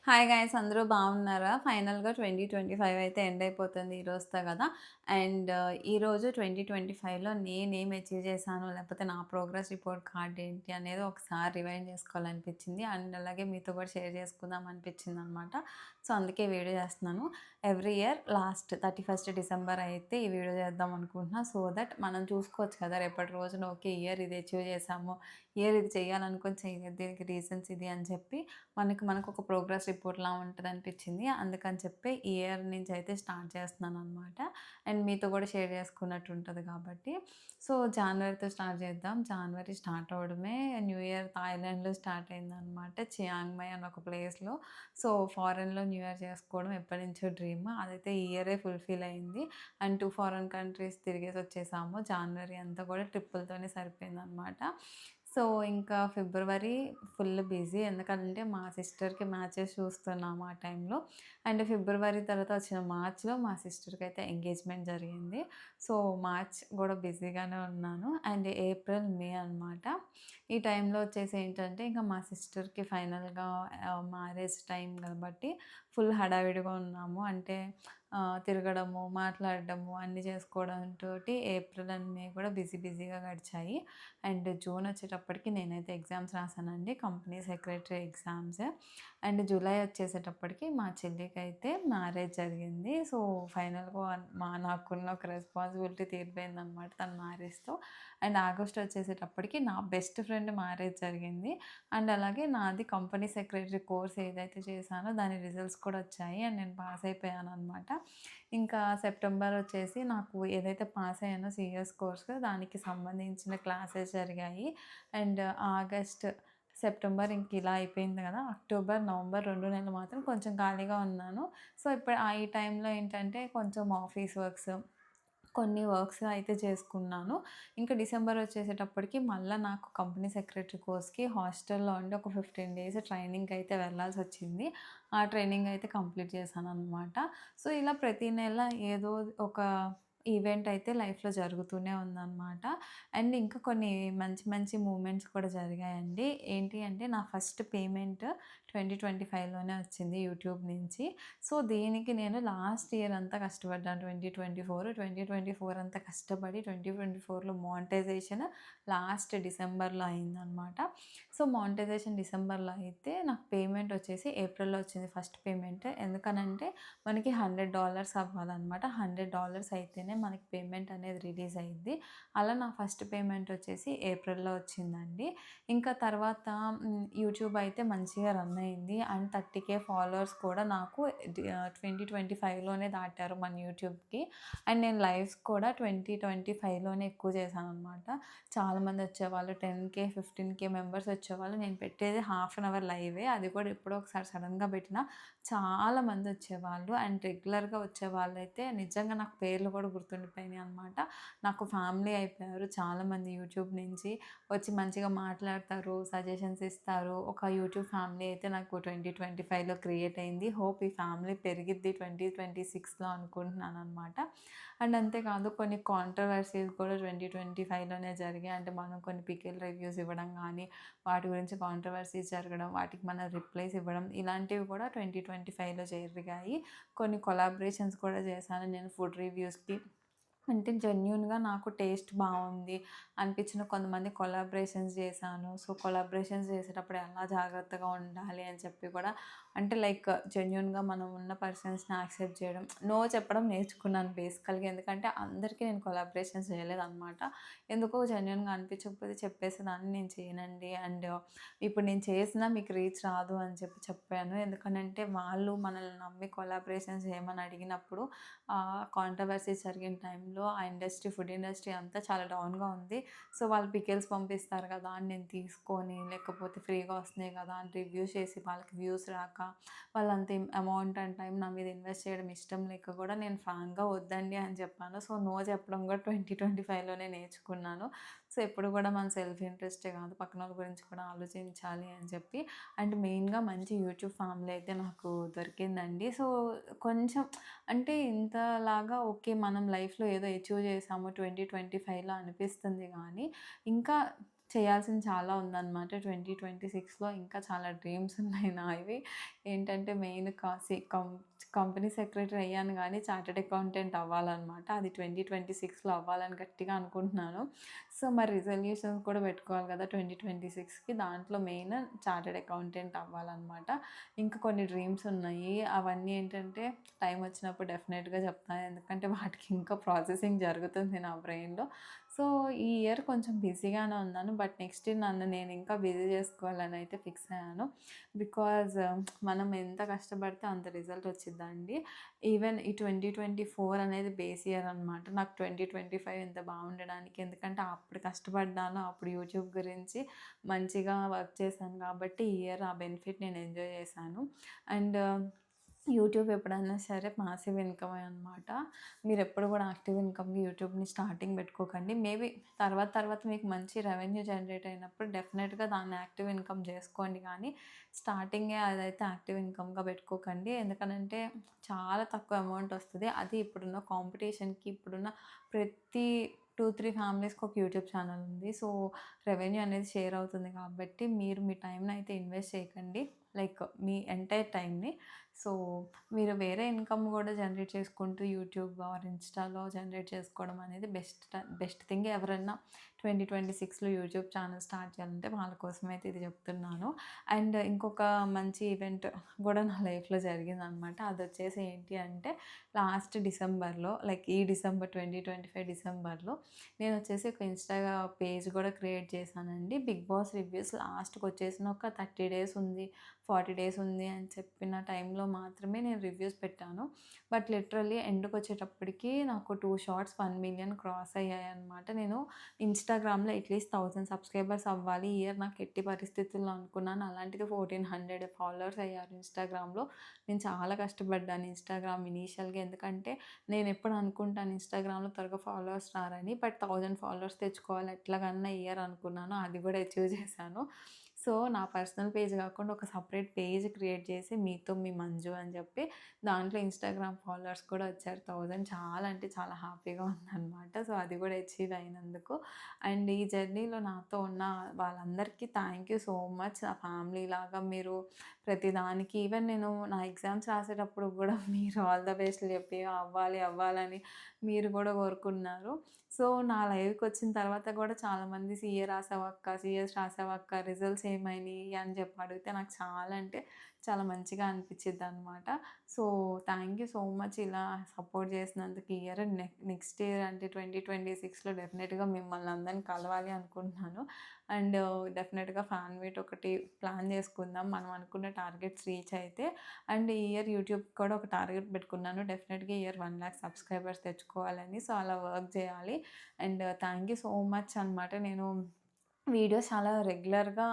Hi guys, అందరూ బాగున్నారా? ఫైనల్‌గా 2025 అయితే ఎండ్ అయిపోతుంది ఈ రోజుతో కదా! అండ్ ఈరోజు 2025లో నేనేం అచీవ్ చేశాను, లేకపోతే నా ప్రోగ్రెస్ రిపోర్ట్ కార్డ్ ఏంటి అనేది ఒకసారి రివైండ్ చేసుకోవాలనిపించింది. అండ్ అలాగే మీతో కూడా షేర్ చేసుకుందాం అనిపించిందనమాట. సో, అందుకే ఈ వీడియో చేస్తున్నాను. ఎవ్రీ ఇయర్ లాస్ట్ 31 డిసెంబర్ అయితే ఈ వీడియో చేద్దాం అనుకుంటున్నా. సో దట్ మనం చూసుకోవచ్చు కదా! రేపటి రోజున ఓకే, ఇయర్ ఇది అచీవ్ చేశాము, ఇయర్ ఇది చేయాలనుకొని చేయలేదు, దీనికి రీజన్స్ ఇది అని చెప్పి మనకొక ప్రోగ్రెస్ రిపోర్ట్‌లా ఉంటదనిపిచ్చింది. అందుకని చెప్పి ఈ ఇయర్ నుంచి అయితే స్టార్ట్ చేస్తున్నాననమాట. అండ్ మీతో కూడా షేర్ చేసుకున్నట్టు ఉంటది కాబట్టి. సో, జాన్వరితో స్టార్ట్ చేద్దాం. జాన్వరి స్టార్ట్ అవ్వడమే న్యూ ఇయర్ థాయిలాండ్‌లో స్టార్ట్ అయిందనమాట. చియాంగ్ మాయ్ అనే ఒక ప్లేస్‌లో. సో, ఫారెన్‌లో న్యూ ఇయర్ చేసుకోవడం ఎప్పటినుంచో డ్రీమ్. అదైతే ఈ ఇయరే ఫుల్‌ఫిల్ అయింది. అండ్ 2 ఫారెన్ కంట్రీస్ తిరిగేసొచ్చేసాము. జాన్వరి అంతా కూడా ట్రిప్పులతోనే సరిపోయిందనమాట. సో, ఇంకా ఫిబ్రవరి ఫుల్ బిజీ. ఎందుకంటే మా సిస్టర్‌కి మ్యాచెస్ చూస్తున్నాము ఆ టైంలో. అండ్ ఫిబ్రవరి తర్వాత వచ్చిన మార్చ్‌లో మా సిస్టర్‌కయితే ఎంగేజ్‌మెంట్ జరిగింది. సో, మార్చ్ గూడా బిజీగానే ఉన్నాను. అండ్ ఏప్రిల్, మే అనమాట. ఈ టైంలో వచ్చేసి ఏంటంటే ఇంకా మా సిస్టర్‌కి ఫైనల్‌గా మ్యారేజ్ టైం కాబట్టి ఫుల్ హడావిడిగా ఉన్నాము. అంటే తిరగడము, మాట్లాడడము అన్నీ చేసుకోవడంతోటి ఏప్రిల్ అండ్ మే కూడా బిజీగా గడిచాయి. అండ్ జూన్ వచ్చేటప్పటికి నేనైతే ఎగ్జామ్స్ రాసానండి. Company secretary exams. And July వచ్చేసేటప్పటికి మా చెల్లికైతే మ్యారేజ్ జరిగింది. సో, ఫైనల్‌గా నాకున్న ఒక రెస్పాన్సిబిలిటీ తీరిపోయిందనమాట తన మ్యారేజ్‌తో. అండ్ ఆగస్ట్ వచ్చేసేటప్పటికి నా బెస్ట్ ఫ్రెండ్ మ్యారేజ్ జరిగింది. అండ్ అలాగే నాది కంపెనీ సెక్రటరీ కోర్స్ ఏదైతే చేశానో దాని రిజల్ట్స్ కూడా వచ్చాయి. అండ్ నేను పాస్ అయిపోయాననమాట. ఇంకా సెప్టెంబర్ వచ్చేసి నాకు ఏదైతే పాస్ అయ్యానో సీఎస్ కోర్స్ దానికి సంబంధించిన క్లాసెస్ జరిగాయి. అండ్ ఆగస్ట్, సెప్టెంబర్ ఇంక ఇలా అయిపోయింది కదా! అక్టోబర్, నవంబర్ 2 నెలలు మాత్రం కొంచెం ఖాళీగా ఉన్నాను. సో, ఇప్పుడు ఈ టైంలో ఏంటంటే కొంచెం ఆఫీస్ వర్క్స్, కొన్ని వర్క్స్ అయితే చేసుకున్నాను. ఇంకా డిసెంబర్ వచ్చేసేటప్పటికి మళ్ళా నాకు కంపెనీ సెక్రటరీ కోర్స్‌కి హాస్టల్‌లో ఉండి ఒక 15 డేస్ ట్రైనింగ్‌కి అయితే వెళ్ళాల్సొచ్చింది. ఆ ట్రైనింగ్ అయితే కంప్లీట్ చేశాననమాట. సో, ఇలా ప్రతి నెల ఏదో ఒక ఈవెంట్ అయితే లైఫ్‌లో జరుగుతూనే ఉందనమాట. అండ్ ఇంకా కొన్ని మంచి మంచి మూమెంట్స్ కూడా జరిగాయండి. ఏంటి అంటే నా ఫస్ట్ పేమెంట్ 2025లోనే వచ్చింది యూట్యూబ్ నుంచి. సో, దీనికి నేను లాస్ట్ ఇయర్ అంతా కష్టపడ్డాను. 2024 అంతా కష్టపడి 2024లో మానిటైజేషన్ లాస్ట్ డిసెంబర్‌లో అయిందనమాట. సో, మానిటైజేషన్ డిసెంబర్‌లో అయితే నాకు పేమెంట్ వచ్చేసి ఏప్రిల్‌లో వచ్చింది ఫస్ట్ పేమెంట్. ఎందుకనంటే మనకి $100 అవ్వాలనమాట. $100 అయితేనే మనకి పేమెంట్ అనేది రిలీజ్ అయ్యిద్ది. అలా నా ఫస్ట్ పేమెంట్ వచ్చేసి ఏప్రిల్‌లో వచ్చిందండి. ఇంకా తర్వాత యూట్యూబ్ అయితే మంచిగా రన్ అయింది. అండ్ 30,000 ఫాలోవర్స్ కూడా నాకు 2025లోనే దాటారు మన యూట్యూబ్‌కి. అండ్ నేను లైవ్స్ కూడా 2025లోనే ఎక్కువ చేశాననమాట. చాలామంది వచ్చేవాళ్ళు. 10,000, 15,000 మెంబర్స్ వచ్చేవాళ్ళు. నేను పెట్టేది హాఫ్ అన్ అవర్ లైవే. అది కూడా ఎప్పుడో ఒకసారి సడన్‌గా పెట్టినా చాలామంది వచ్చేవాళ్ళు. అండ్ రెగ్యులర్‌గా వచ్చేవాళ్ళైతే నిజంగా నాకు పేర్లు కూడా గుర్తుండిపోయినాయి అనమాట. నాకు ఫ్యామిలీ అయిపోయారు చాలామంది యూట్యూబ్ నుంచి. వచ్చి మంచిగా మాట్లాడతారు, సజెషన్స్ ఇస్తారు. ఒక యూట్యూబ్ ఫ్యామిలీ అయితే నాకు 2025లో క్రియేట్ అయింది. హోప్ ఈ ఫ్యామిలీ పెరిగిద్ది 2026లో అనుకుంటున్నాననమాట. అండ్ అంతేకాదు కొన్ని కాంట్రోవర్సీస్ కూడా 2025లోనే జరిగాయి. అంటే మనం కొన్ని పికిల్ రివ్యూస్ ఇవ్వడం గానీ, వాటి గురించి కాంట్రోవర్సీస్ జరగడం, వాటికి మనం రిప్లైస్ ఇవ్వడం ఇలాంటివి కూడా 2025లో జరిగాయి. కొన్ని కొలాబరేషన్స్ కూడా చేశాను నేను ఫుడ్ రివ్యూస్‌కి. అంటే జెన్యూన్‌గా నాకు టేస్ట్ బావుంది అనిపించిన కొంతమంది కొలాబరేషన్స్ చేశాను. సో, కొలాబరేషన్స్ చేసేటప్పుడు ఎలా జాగ్రత్తగా ఉండాలి అని చెప్పి కూడా అంటే లైక్ జెన్యూన్‌గా మనం ఉన్న పర్సన్స్‌ని యాక్సెప్ట్ చేయడం, నో చెప్పడం నేర్చుకున్నాను బేసికల్‌గా. ఎందుకంటే అందరికీ నేను కొలాబరేషన్స్ చేయలేదనమాట. ఎందుకో జెన్యూన్‌గా అనిపించకపోతే చెప్పేసేదాన్ని నేను చేయనండి. అండ్ ఇప్పుడు నేను చేసినా మీకు రీచ్ రాదు అని చెప్పి చెప్పాను. ఎందుకనంటే వాళ్ళు మనల్ని నమ్మి కొలాబరేషన్స్ చేయమని అడిగినప్పుడు కాంట్రోవర్సీస్ జరిగిన టైంలో ఆ ఇండస్ట్రీ, ఫుడ్ ఇండస్ట్రీ అంతా చాలా డౌన్‌గా ఉంది. సో, వాళ్ళు పికిల్స్ పంపిస్తారు కదా అని నేను తీసుకొని, లేకపోతే ఫ్రీగా వస్తున్నాయి కదా అని రివ్యూస్ చేసి వాళ్ళకి వ్యూస్ రాక, వాళ్ళంత అమౌంట్ అండ్ టైం నా మీద ఇన్వెస్ట్ చేయడం ఇష్టం లేక కూడా నేను ఫ్రాంక్‌గా వద్దండి అని చెప్పాను. సో, నో చెప్పడం కూడా 2025లోనే నేర్చుకున్నాను. సో, ఎప్పుడు కూడా మన సెల్ఫ్ ఇంట్రెస్టే కాదు, పక్కనోళ్ళ గురించి కూడా ఆలోచించాలి అని చెప్పి. అండ్ మెయిన్‌గా మంచి యూట్యూబ్ ఫ్యామిలీ అయితే నాకు దొరికిందండి. సో, కొంచెం అంటే ఇంతలాగా ఓకే, మనం లైఫ్‌లో ఏదో అచీవ్ చేసాము 2025లో అనిపిస్తుంది గానీ, ఇంకా చేయాల్సింది చాలా ఉందనమాట. 2026లో ఇంకా చాలా డ్రీమ్స్ ఉన్నాయి నావి. ఏంటంటే మెయిన్ కంపెనీ సెక్రటరీ అయ్యాను గానీ చార్టర్డ్ అకౌంటెంట్ అవ్వాలనమాట. అది 2026లో అవ్వాలని గట్టిగా అనుకుంటున్నాను. సో, మరి రిజల్యూషన్స్ కూడా పెట్టుకోవాలి కదా 2026కి. దాంట్లో మెయిన్ చార్టర్డ్ అకౌంటెంట్ అవ్వాలనమాట. ఇంకా కొన్ని డ్రీమ్స్ ఉన్నాయి. అవన్నీ ఏంటంటే టైం వచ్చినప్పుడు డెఫినెట్‌గా చెప్తాను. ఎందుకంటే వాటికి ఇంకా ప్రాసెసింగ్ జరుగుతుంది నా బ్రెయిన్‌లో. సో, ఈ ఇయర్ కొంచెం బిజీగానే ఉన్నాను. బట్ నెక్స్ట్ ఇయర్ నన్ను నేను ఇంకా బిజీ చేసుకోవాలని అయితే ఫిక్స్ అయ్యాను. బికాజ్ మనం ఎంత కష్టపడితే అంత రిజల్ట్ వచ్చిద్దండి. ఈవెన్ ఈ 2024 అనేది బేస్ ఇయర్ అనమాట. నాకు 2025 ఇంత బాగుండడానికి. ఎందుకంటే అప్పుడు కష్టపడ్డాను. అప్పుడు యూట్యూబ్ గురించి మంచిగా వర్క్ చేశాను కాబట్టి ఈ ఇయర్ ఆ బెనిఫిట్ నేను ఎంజాయ్ చేశాను. అండ్ యూట్యూబ్ ఎప్పుడైనా సరే పాసివ్ ఇన్కమే అనమాట. మీరెప్పుడు కూడా యాక్టివ్ ఇన్కమ్‌కి యూట్యూబ్‌ని స్టార్టింగ్ పెట్టుకోకండి. మేబీ తర్వాత మీకు మంచి రెవెన్యూ జనరేట్ అయినప్పుడు డెఫినెట్‌గా దాన్ని యాక్టివ్ ఇన్కమ్ చేసుకోండి కానీ, స్టార్టింగే అదైతే యాక్టివ్ ఇన్కమ్‌గా పెట్టుకోకండి. ఎందుకనంటే చాలా తక్కువ అమౌంట్ వస్తది. అది ఇప్పుడున్న కాంపిటీషన్‌కి, ఇప్పుడున్న ప్రతి 2, 3 ఫ్యామిలీస్‌కి ఒక యూట్యూబ్ ఛానల్ ఉంది. సో, రెవెన్యూ అనేది షేర్ అవుతుంది కాబట్టి, మీరు మీ టైంనయితే ఇన్వెస్ట్ చేయకండి. లైక్ మీ ఎంటైర్ టైంని. సో, మీరు వేరే ఇన్కమ్ గూడా జనరేట్ చేసుకుంటూ యూట్యూబ్ ఆర్ ఇన్‌స్టాలో జనరేట్ చేసుకోవడం అనేది బెస్ట్ థింగ్. ఎవరైనా 2026లో యూట్యూబ్ ఛానల్ స్టార్ట్ చేయాలంటే వాళ్ళ కోసమైతే ఇది చెప్తున్నాను. అండ్ ఇంకొక మంచి ఈవెంట్ గూడా నా లైఫ్‌లో జరిగిందనమాట. అదొచ్చేసి ఏంటి అంటే లాస్ట్ డిసెంబర్‌లో లైక్ ఈ డిసెంబర్ 2025 డిసెంబర్‌లో నేనొచ్చేసి ఒక ఇన్‌స్టా పేజ్ గూడా క్రియేట్ చేశానండి. 'బిగ్ బాస్' రివ్యూస్ లాస్ట్‌కొచ్చేసిన ఒక 30 డేస్ ఉంది, 40 డేస్ ఉంది అని చెప్పిన టైంలో మాత్రమే నేను రివ్యూస్ పెట్టాను. బట్ లిటరల్లీ ఎండ్‌కొచ్చేటప్పటికి నాకు 2 షార్ట్స్ 1,000,000 క్రాస్ అయ్యాయన్నమాట. నేను ఇన్‌స్టాగ్రామ్‌లో అట్‌లీస్ట్ 1000 సబ్స్క్రైబర్స్ అవ్వాలి ఈ ఇయర్ నాకు ఎట్టి పరిస్థితుల్లో అనుకున్నాను. అలాంటిది 1400 ఫాలోవర్స్ అయ్యారు ఇన్‌స్టాగ్రామ్‌లో. నేను చాలా కష్టపడ్డాను ఇన్‌స్టాగ్రామ్ ఇనీషియల్‌గా. ఎందుకంటే నేనెప్పుడు అనుకుంటాను ఇన్‌స్టాగ్రామ్‌లో త్వరగా ఫాలోవర్స్ రారని. బట్ 1000 ఫాలోవర్స్ తెచ్చుకోవాలి ఎట్లాగన్నా ఈ ఇయర్ అనుకున్నాను. అది కూడా అచీవ్ చేశాను. సో, నా పర్సనల్ పేజ్ కాకుండా ఒక సెపరేట్ పేజ్ క్రియేట్ చేసి మీతో మీ మంజు అని చెప్పి దాంట్లో ఇన్‌స్టాగ్రామ్ ఫాలోవర్స్ కూడా వచ్చారు 1000. చాలా అంటే చాలా హ్యాపీగా ఉందనమాట. సో, అది కూడా అచీవ్ అయినందుకు. అండ్ ఈ జర్నీలో నాతో ఉన్న వాళ్ళందరికీ థ్యాంక్ యూ సో మచ్. నా ఫ్యామిలీ లాగా మీరు ప్రతిదానికి ఈవెన్ నేను నా ఎగ్జామ్స్ రాసేటప్పుడు కూడా మీరు ఆల్ ద బెస్ట్‌లు చెప్పి అవ్వాలని మీరు కూడా కోరుకున్నారు. సో, నా లైవ్‌కొచ్చిన తర్వాత కూడా చాలామంది సీఏ రాసావక్క, సీఎస్ రాసావక్క, రిజల్ట్స్ ఏమైనాయి అని చెప్పి అడిగితే నాకు చాలా అంటే చాలా మంచిగా అనిపిచ్చిద్దనమాట. So, thank you so much ఇలా సపోర్ట్ చేసినందుకు ఈ ఇయర్. నెక్స్ట్ ఇయర్ అంటే 2026లో డెఫినెట్‌గా మిమ్మల్ని అందరిని కలవాలి అనుకుంటున్నాను. అండ్ డెఫినెట్‌గా ఫ్యాన్ మీట్ ఒకటి ప్లాన్ చేసుకుందాం. మనం అనుకున్న టార్గెట్స్ రీచ్ అయితే. అండ్ ఈ ఇయర్ యూట్యూబ్‌కి కూడా ఒక టార్గెట్ పెట్టుకున్నాను. డెఫినెట్‌గా ఈ ఇయర్ 1,00,000 సబ్స్క్రైబర్స్ తెచ్చుకోవాలని. సో, అలా వర్క్ చేయాలి. And thank you so much అనమాట. నేను వీడియోస్ చాలా రెగ్యులర్‌గా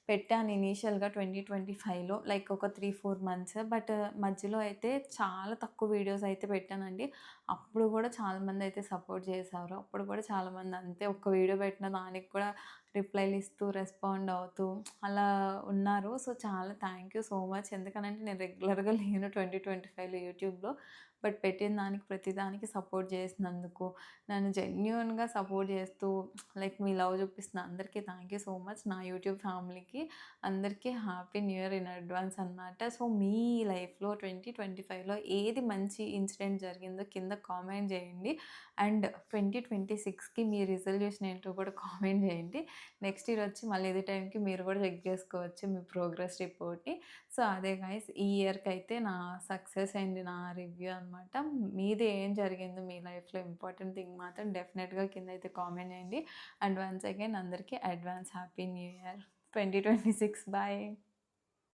పెట్టాను ఇనీషియల్‌గా 2025లో లైక్ ఒక 3, 4 మంత్స్. బట్ మధ్యలో అయితే చాలా తక్కువ వీడియోస్ అయితే పెట్టానండి. అప్పుడు కూడా చాలామందయితే సపోర్ట్ చేశారు. అప్పుడు కూడా చాలామంది అంతే ఒక్క వీడియో పెట్టిన దానికి కూడా రిప్లైలు ఇస్తూ, రెస్పాండ్ అవుతూ అలా ఉన్నారు. సో, చాలా థ్యాంక్ యూ సో మచ్. ఎందుకనంటే నేను రెగ్యులర్‌గా లేను 2025లో యూట్యూబ్‌లో. బట్ పెట్టిన దానికి ప్రతిదానికి సపోర్ట్ చేసినందుకు, నన్ను జెన్యూన్‌గా సపోర్ట్ చేస్తూ లైక్ మీ లవ్ చూపిస్తున్న అందరికీ థ్యాంక్ యూ సో మచ్. నా యూట్యూబ్ ఫ్యామిలీకి అందరికీ happy new year in advance అనమాట. సో, మీ లైఫ్‌లో 2025లో ఏది మంచి ఇన్సిడెంట్ జరిగిందో కింద కామెంట్ చేయండి. అండ్ 2026కి మీ రిజల్యూషన్ ఏంటో కూడా కామెంట్ చేయండి. నెక్స్ట్ ఇయర్ వచ్చి మళ్ళీ ఇదే టైంకి మీరు కూడా చెక్ చేసుకోవచ్చు మీ ప్రోగ్రెస్ రిపోర్ట్‌ని. సో, అదే గైస్ ఈ ఇయర్‌కైతే నా సక్సెస్ అండ్ నా రివ్యూ అనమాట. మీది ఏం జరిగిందో మీ లైఫ్‌లో ఇంపార్టెంట్ థింగ్ మాత్రం డెఫినెట్‌గా కింద అయితే కామెంట్ చేయండి. అండ్ వన్స్ అగైన్ అందరికీ advance happy new year 2026 bye.